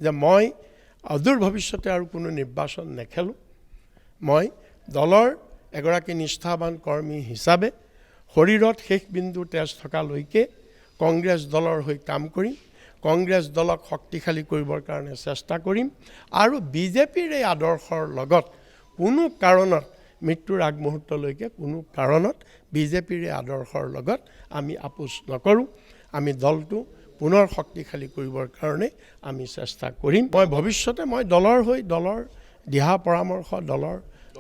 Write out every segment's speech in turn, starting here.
যে মই অদূৰ ভৱিষ্যতে আৰু কোনো নিৰ্বাচন নেখেলোঁ। মই দলৰ এগৰাকী নিষ্ঠাবান কৰ্মী হিচাপে শৰীৰত শেষ বিন্দু তেজ থকালৈকে কংগ্ৰেছ দলৰ হৈ কাম কৰিম, কংগ্ৰেছ দলক শক্তিশালী কৰিবৰ কাৰণে চেষ্টা কৰিম আৰু বিজেপিৰ এই আদৰ্শৰ লগত কোনো কাৰণত মৃত্যুৰ আগমুহূৰ্তলৈকে কোনো কাৰণত বিজেপিৰ এই আদৰ্শৰ লগত আমি আপোচ নকৰোঁ। আমি দলটো পুনৰ শক্তিশালী কৰিবৰ কাৰণে আমি চেষ্টা কৰিম। মই ভৱিষ্যতে মই দলৰ হৈ দলৰ দিহা পৰামৰ্শ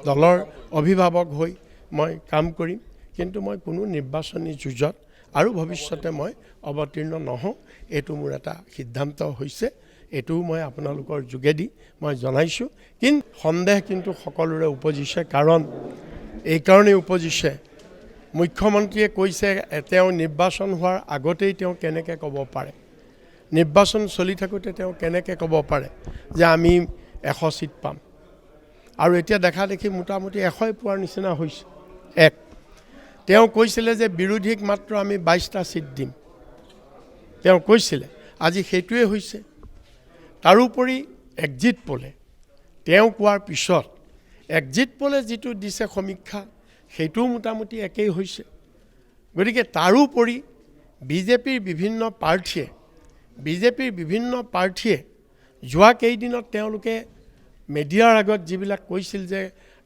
দলৰ অভিভাৱক হৈ মই কাম কৰিম, কিন্তু মই কোনো নিৰ্বাচনী যুঁজত আৰু ভৱিষ্যতে মই অৱতীৰ্ণ নহওঁ। এইটো মোৰ এটা সিদ্ধান্ত হৈছে, এইটোও মই আপোনালোকৰ যোগেদি মই জনাইছোঁ। কিন্তু সন্দেহ কিন্তু সকলোৰে উপজিছে, কাৰণ এইকাৰণেই উপজিছে মুখ্যমন্ত্ৰীয়ে কৈছে তেওঁ নিৰ্বাচন হোৱাৰ আগতেই তেওঁ কেনেকৈ ক'ব পাৰে, নিৰ্বাচন চলি থাকোঁতে তেওঁ কেনেকৈ ক'ব পাৰে যে আমি 100 চিট পাম, আৰু এতিয়া দেখা দেখি মোটামুটি 100 পোৱাৰ নিচিনা হৈছে। তেওঁ কৈছিলে যে বিৰোধীক মাত্ৰ আমি 22টা চিট দিম, তেওঁ কৈছিলে, আজি সেইটোৱে হৈছে। তাৰোপৰি এক্সিট পোলে তেওঁ কোৱাৰ পিছত এক্সিট পোলে যিটো দিছে সমীক্ষা, সেইটোও মোটামুটি একেই হৈছে। গতিকে তাৰোপৰি বিজেপিৰ বিভিন্ন প্ৰাৰ্থীয়ে যোৱা কেইদিনত তেওঁলোকে মিডিয়াৰ আগত যিবিলাক কৈছিল যে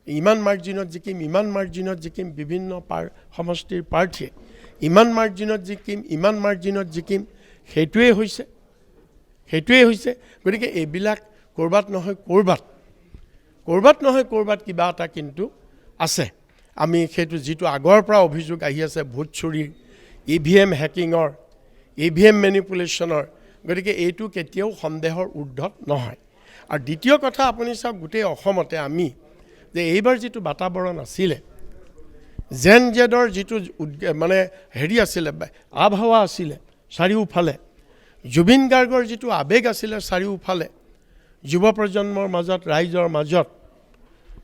ইমান মাৰ্জিনত জিকিম, বিভিন্ন সমষ্টিৰ প্ৰাৰ্থীয়ে ইমান মাৰ্জিনত জিকিম, সেইটোৱে হৈছে। গতিকে এইবিলাক ক'ৰবাত নহয় ক'ৰবাত কিবা এটা কিন্তু আছে। আমি সেইটো যিটো আগৰ পৰা অভিযোগ আহি আছে ভোট চুৰিৰ, EVM হেকিঙৰ, EVM মেনিপুলেশ্যনৰ, গতিকে এইটো কেতিয়াও সন্দেহৰ ঊৰ্ধত নহয়। আৰু দ্বিতীয় কথা, আপুনি চাওক গোটেই অসমতে আমি যে এইবাৰ যিটো বাতাবৰণ আছিলে, জেন জেডৰ যিটো মানে আছিলে, আবহাৱা আছিলে চাৰিওফালে, জুবিন গাৰ্গৰ যিটো আৱেগ আছিলে চাৰিওফালে, যুৱ প্ৰজন্মৰ মাজত, ৰাইজৰ মাজত,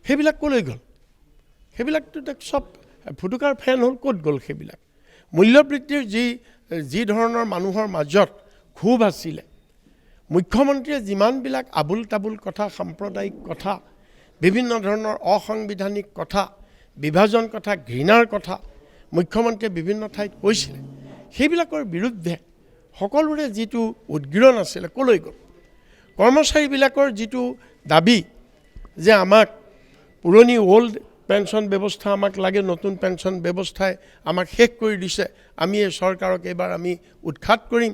সেইবিলাক ক'লৈ গ'ল? সেইবিলাকতো চব ফুটুকাৰ ফেন হ'ল, ক'ত গ'ল সেইবিলাক? মূল্যবৃদ্ধিৰ যি ধৰণৰ মানুহৰ মাজত ক্ষোভ আছিলে, মুখ্যমন্ত্ৰীয়ে যিমানবিলাক আবুল তাবুল কথা, সাম্প্ৰদায়িক কথা, বিভিন্ন ধৰণৰ অসাংবিধানিক কথা, বিভাজন কথা, ঘৃণাৰ কথা মুখ্যমন্ত্ৰীয়ে বিভিন্ন ঠাইত কৈছিলে, সেইবিলাকৰ বিৰুদ্ধে সকলোৰে যিটো উদগীৰণ আছিলে ক'লৈ গ'ল? কৰ্মচাৰীবিলাকৰ যিটো দাবী যে আমাক পুৰণি অল্ড পেঞ্চন ব্যৱস্থা আমাক লাগে, নতুন পেঞ্চন ব্যৱস্থাই আমাক শেষ কৰি দিছে, আমি এই চৰকাৰক এইবাৰ আমি উৎখাত কৰিম,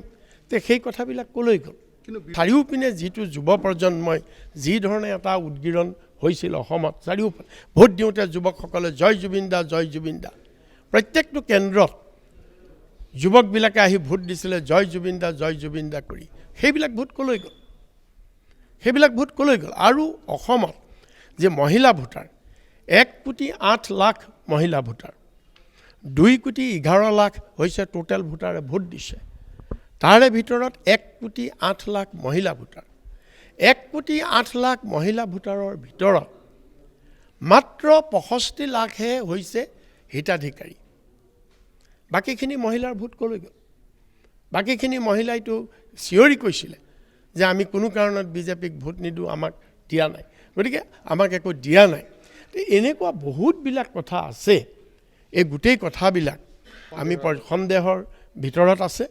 তে সেই কথাবিলাক ক'লৈ গ'ল? কিন্তু চাৰিওপিনে যিটো যুৱ প্ৰজন্মই যি ধৰণে এটা উদগীৰণ হৈছিল অসমত, চাৰিওফালে ভোট দিওঁতে যুৱকসকলে জয় জুবিন দা, প্ৰত্যেকটো কেন্দ্ৰত যুৱকবিলাকে আহি ভোট দিছিলে জয় জুবিন দা কৰি। সেইবিলাক ভোট ক'লৈ গ'ল? আৰু অসমত যে মহিলা ভোটাৰ 1,08,00,000 মহিলা ভোটাৰ, 2,11,00,000 হৈছে টোটেল ভোটাৰে ভোট দিছে। তাৰে ভিতৰত 1,08,00,000 মহিলা ভোটাৰ, 1,08,00,000 মহিলা ভোটাৰৰ ভিতৰত মাত্ৰ 65 লাখহে হৈছে হিতাধিকাৰী। বাকীখিনি মহিলাৰ ভোট ক'লৈ গ'ল? বাকীখিনি মহিলাইতো চিঞৰি কৈছিলে যে আমি কোনো কাৰণত বিজেপিক ভোট নিদিওঁ, আমাক দিয়া নাই, গতিকে আমাক একো দিয়া নাই। এনেকুৱা বহুতবিলাক কথা আছে। এই গোটেই কথাবিলাক আমি সন্দেহৰ ভিতৰত আছে।